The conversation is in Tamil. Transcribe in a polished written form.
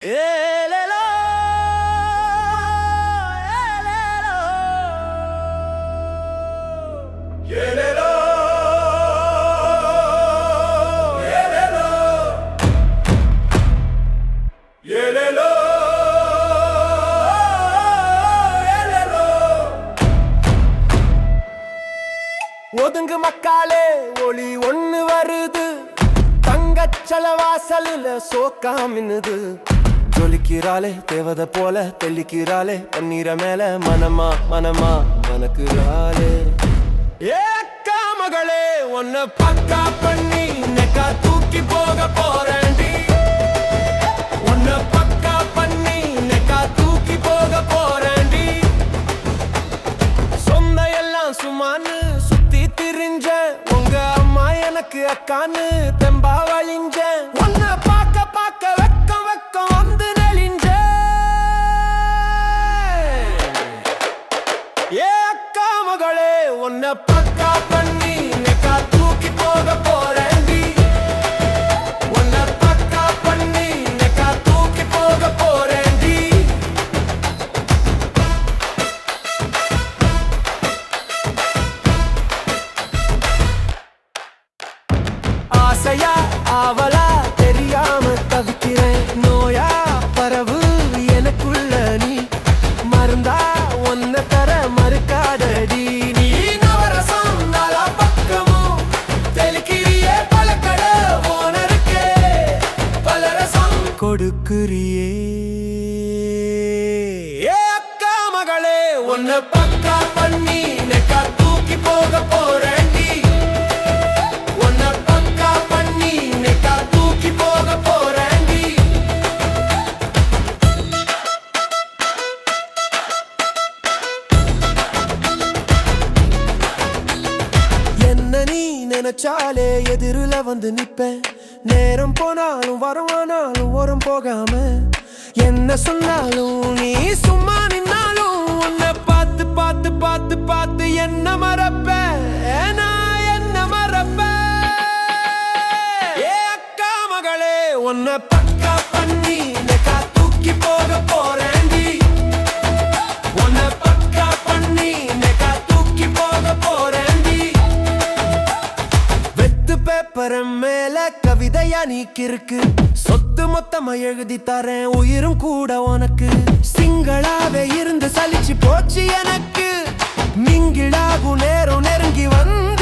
ஏலேலோ ஏலேலோ ஏலேலோ ஏலேலோ ஏலேலோ ஏலேலோ ஒதுங்கு மக்காலே ஒளி ஒண்ணு வருது தங்கச்சல வாசல்ல சோக்கா மின்னுது ஜொலிக்கிறாளே தேவதை போல தெளிக்கிறாளே பன்னீர மேல மனமா மனமா மனக்குறாளே ஏக்கா மகளே உன்னை பக்கா பண்ணி நெக்கா தூக்கி போக போறேன்டி உன்னை பக்கா பண்ணி நெக்கா தூக்கி போக போறேன்டி சொந்த எல்லாம் சும்மான்னு சுத்தி திரிஞ்ச உங்க அம்மா எனக்கு அக்கான்னு தெம்பா வழிஞ்ச உன்னை பார்க்க பார்க்க வெக்கம் வெக்கம் வந்து நெளிஞ்ச ஏ அக்கா மகளே உன்னை பக்கா பண்ணி நெக்கா தூக்கி போக போறேன்டி உன்னை பக்கா பண்ணி நெக்கா தூக்கி போக போறேன்டி ஆசையா ஆவலா தெரியாம தவிக்கிறேன் நோயா பரவு எனக்குள்ள நீ மருந்தா ஒன்ன தர மறுக்காதடி நீ நவரசம் நாலா பக்கமும் தெளிக்கிறியே பழக்கட ஓனருக்கே பலரசம் கொடுக்குறியே ஏ அக்கா மகளே உன்னை பக்கா பண்ணி நெக்கா தூக்கி போக போறேன்டி உன்னை பக்கா பண்ணி நெக்கா தூக்கி போக போறேன்டி என்ன நீ நினைச்சாலே எதிரில வந்து நிப்பேன் நேரம் போனாலும் வரவானாலும் ஓரம் போகாம என்ன சொன்னாலும் நீ சும்மா நின்னாலும் உன்னை பார்த்து பார்த்து பார்த்து பார்த்து என்ன மறப்பேன் நான் என்ன மறப்பேன் ஏ அக்கா மகளே உன்னை பக்கா பண்ணி நெக்கா தூக்கி போக போறேன்டி உன்னை பக்கா பண்ணி நெக்கா தூக்கி போக போறேன்டி வெத்து பேப்பர் மேல கவிதையா நீக்கிருக்கு சொத்து மொத்தமா எழுதி தரேன் உயிரும் கூட உனக்கு சிங்களாவே இருந்து சலிச்சு போச்சு எனக்கு மிங்கிளாகும் நேரம் நெருங்கி வந்து